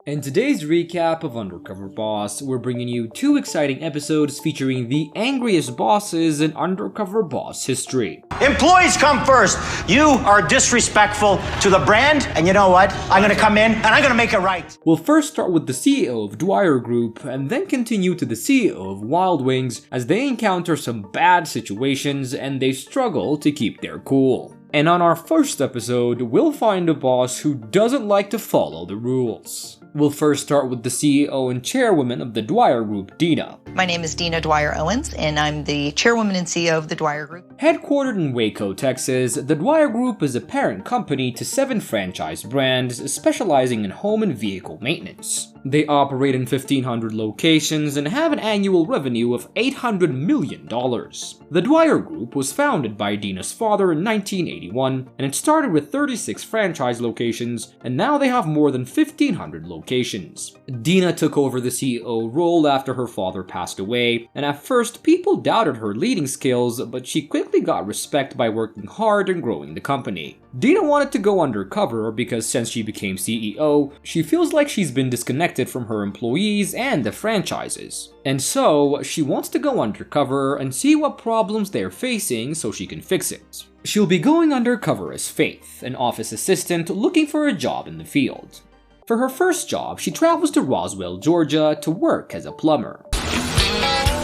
In today's recap of Undercover Boss, we're bringing you two exciting episodes featuring the angriest bosses in Undercover Boss history. Employees come first. You are disrespectful to the brand, and you know what? I'm gonna come in and I'm gonna make it right. We'll first start with the CEO of Dwyer Group and then continue to the CEO of Wild Wings as they encounter some bad situations and they struggle to keep their cool. And on our first episode, we'll find a boss who doesn't like to follow the rules. We'll first start with the CEO and chairwoman of the Dwyer Group, Dina. My name is Dina Dwyer-Owens, and I'm the chairwoman and CEO of the Dwyer Group. Headquartered in Waco, Texas, the Dwyer Group is a parent company to 7 franchise brands specializing in home and vehicle maintenance. They operate in 1,500 locations and have an annual revenue of $800 million. The Dwyer Group was founded by Dina's father in 1981, and it started with 36 franchise locations, and now they have more than 1,500 locations. Dina took over the CEO role after her father passed away, and at first people doubted her leading skills, but she quickly got respect by working hard and growing the company. Dina wanted to go undercover because since she became CEO, she feels like she's been disconnected from her employees and the franchises. And so, she wants to go undercover and see what problems they're facing so she can fix it. She'll be going undercover as Faith, an office assistant looking for a job in the field. For her first job, she travels to Roswell, Georgia to work as a plumber.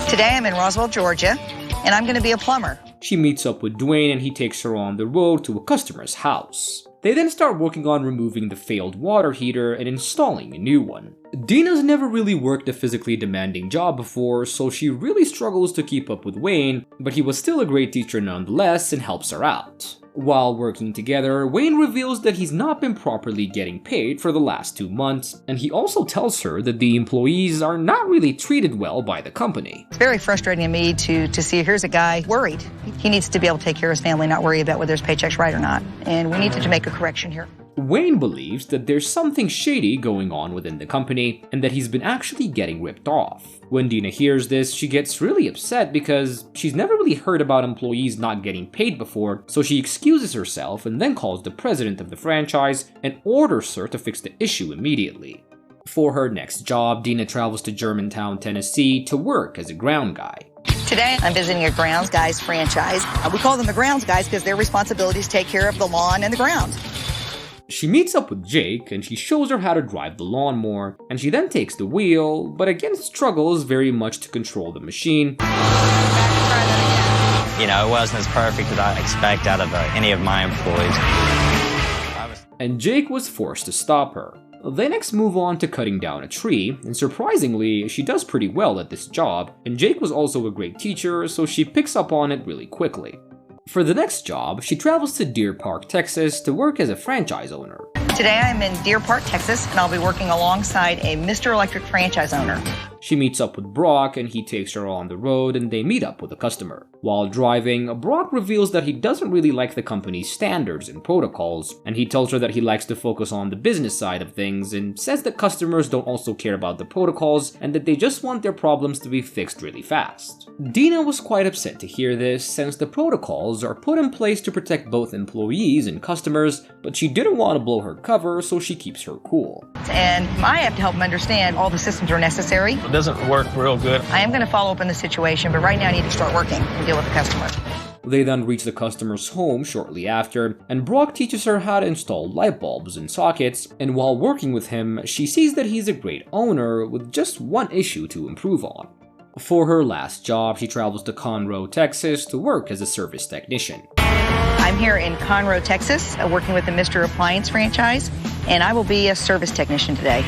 Today I'm in Roswell, Georgia, and I'm going to be a plumber. She meets up with Dwayne and he takes her on the road to a customer's house. They then start working on removing the failed water heater and installing a new one. Dina's never really worked a physically demanding job before, so she really struggles to keep up with Wayne, but he was still a great teacher nonetheless and helps her out. While working together, Wayne reveals that he's not been properly getting paid for the last 2 months, and he also tells her that the employees are not really treated well by the company. It's very frustrating to me to see here's a guy worried. He needs to be able to take care of his family, not worry about whether his paycheck's right or not, and we need to make a correction here. Wayne believes that there's something shady going on within the company and that he's been actually getting ripped off. When Dina hears this, she gets really upset because she's never really heard about employees not getting paid before, so she excuses herself and then calls the president of the franchise and orders her to fix the issue immediately. For her next job, Dina travels to Germantown, Tennessee to work as a ground guy. Today, I'm visiting a grounds guys franchise. We call them the grounds guys because their responsibility is to take care of the lawn and the ground. She meets up with Jake and she shows her how to drive the lawnmower, and she then takes the wheel, but again struggles very much to control the machine. You know, it wasn't as perfect as I expect out of any of my employees. And Jake was forced to stop her. They next move on to cutting down a tree, and surprisingly, she does pretty well at this job, and Jake was also a great teacher, so she picks up on it really quickly. For the next job, she travels to Deer Park, Texas to work as a franchise owner. Today I'm in Deer Park, Texas, and I'll be working alongside a Mr. Electric franchise owner. She meets up with Brock and he takes her on the road and they meet up with a customer. While driving, Brock reveals that he doesn't really like the company's standards and protocols, and he tells her that he likes to focus on the business side of things and says that customers don't also care about the protocols and that they just want their problems to be fixed really fast. Dina was quite upset to hear this since the protocols are put in place to protect both employees and customers, but she didn't want to blow her cover, so she keeps her cool. And I have to help them understand all the systems are necessary. It doesn't work real good. I am going to follow up on the situation, but right now I need to start working and deal with the customer. They then reach the customer's home shortly after, and Brock teaches her how to install light bulbs and sockets, and while working with him, she sees that he's a great owner with just one issue to improve on. For her last job, she travels to Conroe, Texas to work as a service technician. I'm here in Conroe, Texas, working with the Mr. Appliance franchise, and I will be a service technician today.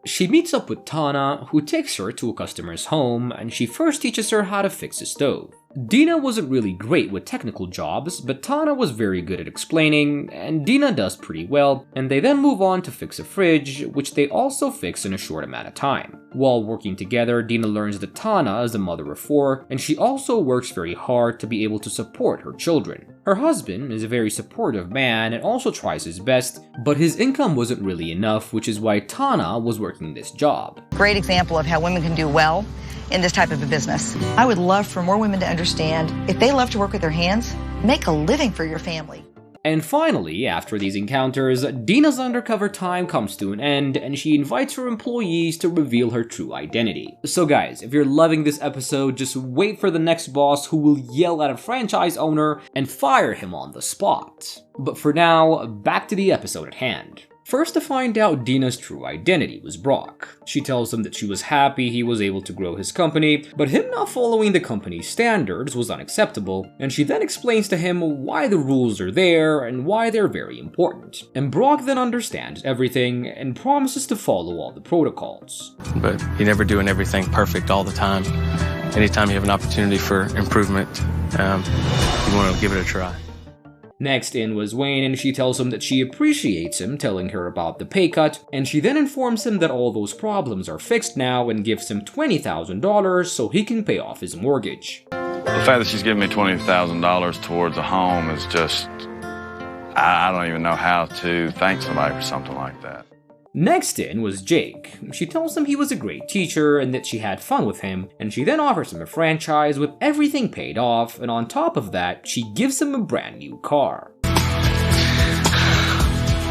She meets up with Tana, who takes her to a customer's home, and she first teaches her how to fix a stove. Dina wasn't really great with technical jobs, but Tana was very good at explaining, and Dina does pretty well, and they then move on to fix a fridge, which they also fix in a short amount of time. While working together, Dina learns that Tana is a mother of 4, and she also works very hard to be able to support her children. Her husband is a very supportive man and also tries his best, but his income wasn't really enough, which is why Tana was working this job. Great example of how women can do well in this type of a business. I would love for more women to understand if they love to work with their hands, make a living for your family. And finally, after these encounters, Dina's undercover time comes to an end and she invites her employees to reveal her true identity. So guys, if you're loving this episode, just wait for the next boss who will yell at a franchise owner and fire him on the spot. But for now, back to the episode at hand. First to find out Dina's true identity was Brock. She tells him that she was happy he was able to grow his company, but him not following the company's standards was unacceptable, and she then explains to him why the rules are there and why they're very important. And Brock then understands everything and promises to follow all the protocols. But you're never doing everything perfect all the time. Anytime you have an opportunity for improvement, you want to give it a try. Next in was Wayne, and she tells him that she appreciates him telling her about the pay cut, and she then informs him that all those problems are fixed now and gives him $20,000 so he can pay off his mortgage. The fact that she's giving me $20,000 towards a home is just, I don't even know how to thank somebody for something like that. Next in was Jake. She tells him he was a great teacher and that she had fun with him, and she then offers him a franchise with everything paid off, and on top of that, she gives him a brand new car.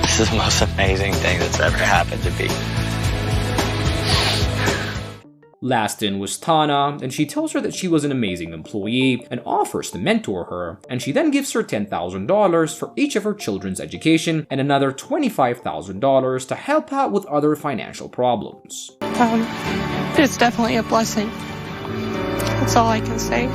This is the most amazing thing that's ever happened to me. Last in was Tana, and she tells her that she was an amazing employee and offers to mentor her, and she then gives her $10,000 for each of her children's education and another $25,000 to help out with other financial problems. It's definitely a blessing. That's all I can say.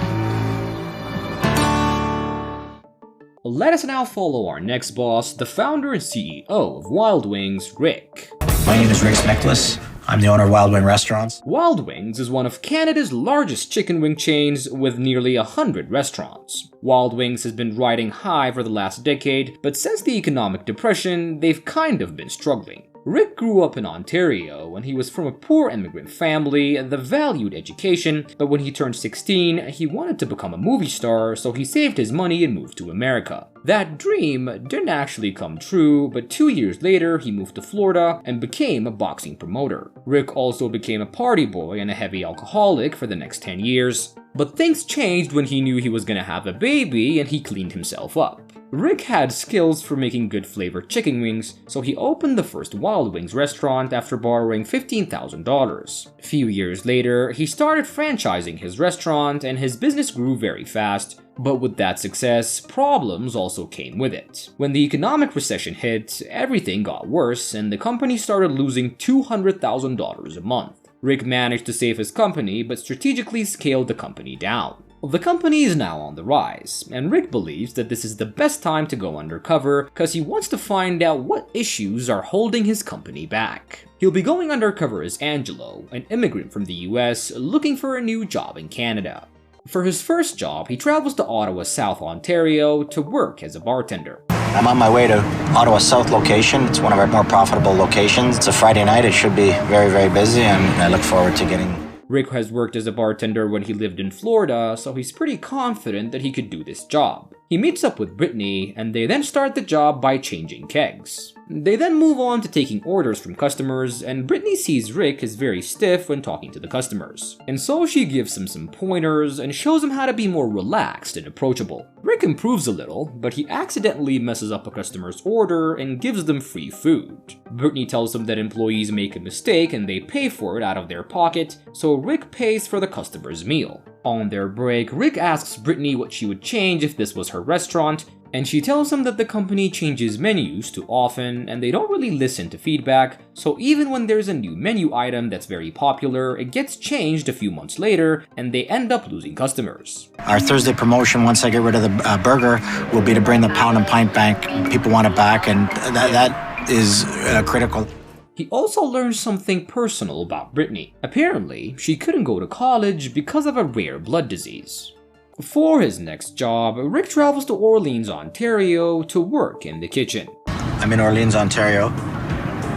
Let us now follow our next boss, the founder and CEO of Wild Wings, Rick. My name is Rick Neckace. I'm the owner of Wild Wing Restaurants. Wild Wings is one of Canada's largest chicken wing chains with nearly 100 restaurants. Wild Wings has been riding high for the last decade, but since the economic depression, they've kind of been struggling. Rick grew up in Ontario and he was from a poor immigrant family that valued education, but when he turned 16, he wanted to become a movie star, so he saved his money and moved to America. That dream didn't actually come true, but 2 years later, he moved to Florida and became a boxing promoter. Rick also became a party boy and a heavy alcoholic for the next 10 years. But things changed when he knew he was gonna have a baby and he cleaned himself up. Rick had skills for making good flavored chicken wings, so he opened the first Wild Wings restaurant after borrowing $15,000. A few years later, he started franchising his restaurant and his business grew very fast. But with that success, problems also came with it. When the economic recession hit, everything got worse and the company started losing $200,000 a month. Rick managed to save his company, but strategically scaled the company down. The company is now on the rise, and Rick believes that this is the best time to go undercover because he wants to find out what issues are holding his company back. He'll be going undercover as Angelo, an immigrant from the US looking for a new job in Canada. For his first job, he travels to Ottawa, South Ontario to work as a bartender. I'm on my way to Ottawa South location. It's one of our more profitable locations. It's a Friday night. It should be very, very busy, and I look forward to getting... Rick has worked as a bartender when he lived in Florida, so he's pretty confident that he could do this job. He meets up with Brittany, and they then start the job by changing kegs. They then move on to taking orders from customers, and Brittany sees Rick is very stiff when talking to the customers. And so she gives him some pointers and shows him how to be more relaxed and approachable. Rick improves a little, but he accidentally messes up a customer's order and gives them free food. Brittany tells him that employees make a mistake and they pay for it out of their pocket, so Rick pays for the customer's meal. On their break, Rick asks Brittany what she would change if this was her restaurant, and she tells him that the company changes menus too often and they don't really listen to feedback, so even when there's a new menu item that's very popular, it gets changed a few months later and they end up losing customers. Our Thursday promotion, once I get rid of the burger, will be to bring the pound and pint back. People want it back, and that is critical. He also learns something personal about Brittany. Apparently, she couldn't go to college because of a rare blood disease. For his next job, Rick travels to Orleans, Ontario to work in the kitchen. I'm in Orleans, Ontario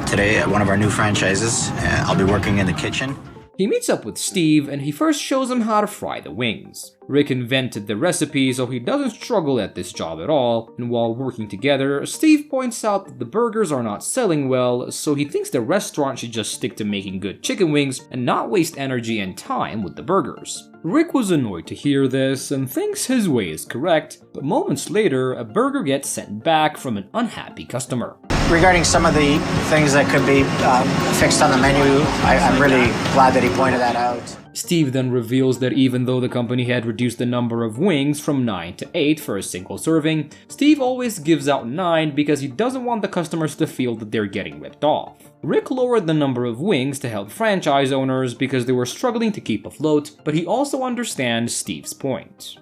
today at one of our new franchises. I'll be working in the kitchen. He meets up with Steve and he first shows him how to fry the wings. Rick invented the recipe so he doesn't struggle at this job at all, and while working together, Steve points out that the burgers are not selling well, so he thinks the restaurant should just stick to making good chicken wings and not waste energy and time with the burgers. Rick was annoyed to hear this and thinks his way is correct, but moments later, a burger gets sent back from an unhappy customer. Regarding some of the things that could be fixed on the menu, I'm really glad that he pointed that out. Steve then reveals that even though the company had reduced the number of wings from 9 to 8 for a single serving, Steve always gives out 9 because he doesn't want the customers to feel that they're getting ripped off. Rick lowered the number of wings to help franchise owners because they were struggling to keep afloat, but he also understands Steve's point.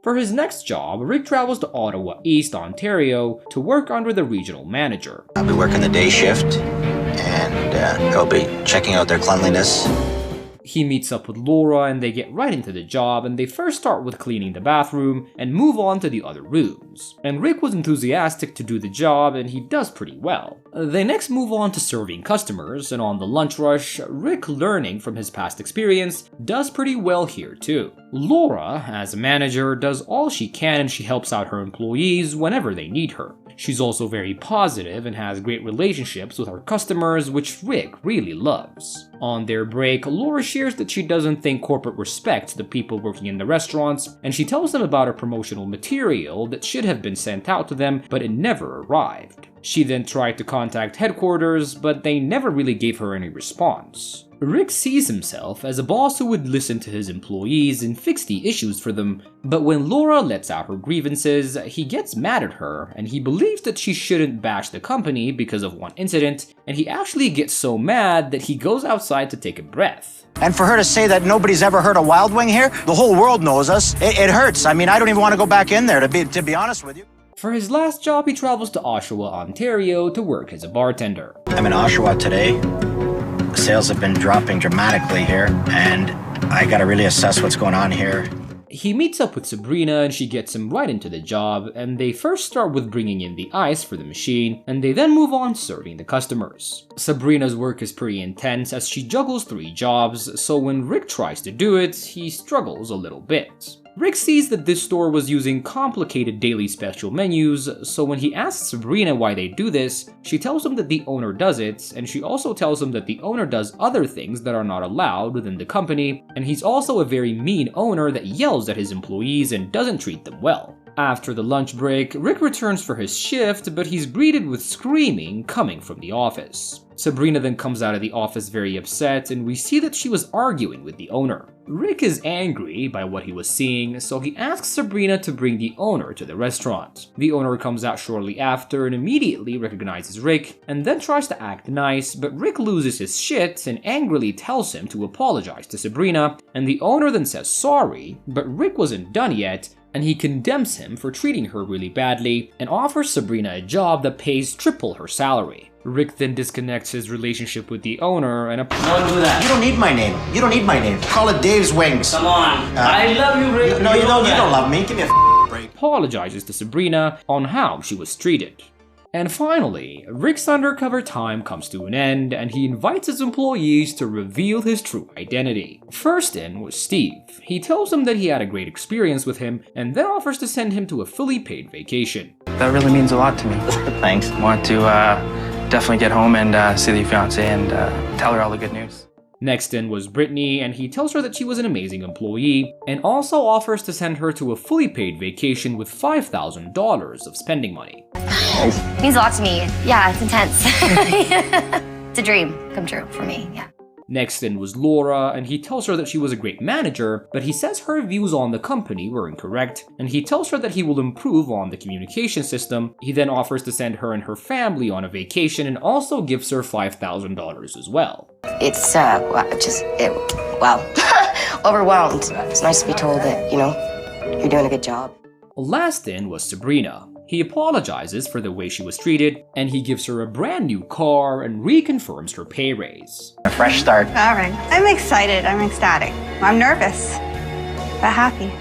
For his next job, Rick travels to Ottawa, East Ontario to work under the regional manager. I'll be working the day shift, and I'll be checking out their cleanliness. He meets up with Laura and they get right into the job, and they first start with cleaning the bathroom and move on to the other rooms. And Rick was enthusiastic to do the job and he does pretty well. They next move on to serving customers, and on the lunch rush, Rick, learning from his past experience, does pretty well here too. Laura, as a manager, does all she can and she helps out her employees whenever they need her. She's also very positive and has great relationships with her customers, which Rick really loves. On their break, Laura shares that she doesn't think corporate respects the people working in the restaurants, and she tells them about a promotional material that should have been sent out to them, but it never arrived. She then tried to contact headquarters, but they never really gave her any response. Rick sees himself as a boss who would listen to his employees and fix the issues for them, but when Laura lets out her grievances, he gets mad at her and he believes that she shouldn't bash the company because of one incident, and he actually gets so mad that he goes outside to take a breath. And for her to say that nobody's ever heard of Wild Wing here, the whole world knows us, it hurts. I mean, I don't even want to go back in there, to be honest with you. For his last job, he travels to Oshawa, Ontario to work as a bartender. I'm in Oshawa today. Sales have been dropping dramatically here, and I gotta really assess what's going on here. He meets up with Sabrina and she gets him right into the job, and they first start with bringing in the ice for the machine, and they then move on serving the customers. Sabrina's work is pretty intense as she juggles 3 jobs, so when Rick tries to do it, he struggles a little bit. Rick sees that this store was using complicated daily special menus, so when he asks Sabrina why they do this, she tells him that the owner does it, and she also tells him that the owner does other things that are not allowed within the company, and he's also a very mean owner that yells at his employees and doesn't treat them well. After the lunch break, Rick returns for his shift, but he's greeted with screaming coming from the office. Sabrina then comes out of the office very upset, and we see that she was arguing with the owner. Rick is angry by what he was seeing, so he asks Sabrina to bring the owner to the restaurant. The owner comes out shortly after and immediately recognizes Rick, and then tries to act nice, but Rick loses his shit and angrily tells him to apologize to Sabrina, and the owner then says sorry, but Rick wasn't done yet, and he condemns him for treating her really badly and offers Sabrina a job that pays triple her salary. Rick then disconnects his relationship with the owner and Don't do that. You don't need my name. You don't need my name. Call it Dave's Wings. Come on. I love you, Rick. No, you don't love me. Give me a break. apologizes to Sabrina on how she was treated. And finally, Rick's undercover time comes to an end and he invites his employees to reveal his true identity. First in was Steve. He tells them that he had a great experience with him and then offers to send him to a fully paid vacation. That really means a lot to me. Thanks. Want to definitely get home and see the fiance and tell her all the good news. Next in was Brittany, and he tells her that she was an amazing employee, and also offers to send her to a fully paid vacation with $5,000 of spending money. It means a lot to me. Yeah, it's intense. It's a dream come true for me, yeah. Next in was Laura, and he tells her that she was a great manager, but he says her views on the company were incorrect, and he tells her that he will improve on the communication system. He then offers to send her and her family on a vacation and also gives her $5,000 as well. It's, overwhelmed. It's nice to be told that, you're doing a good job. Last in was Sabrina. He apologizes for the way she was treated, and he gives her a brand new car and reconfirms her pay raise. A fresh start. All right. I'm excited. I'm ecstatic. I'm nervous, but happy.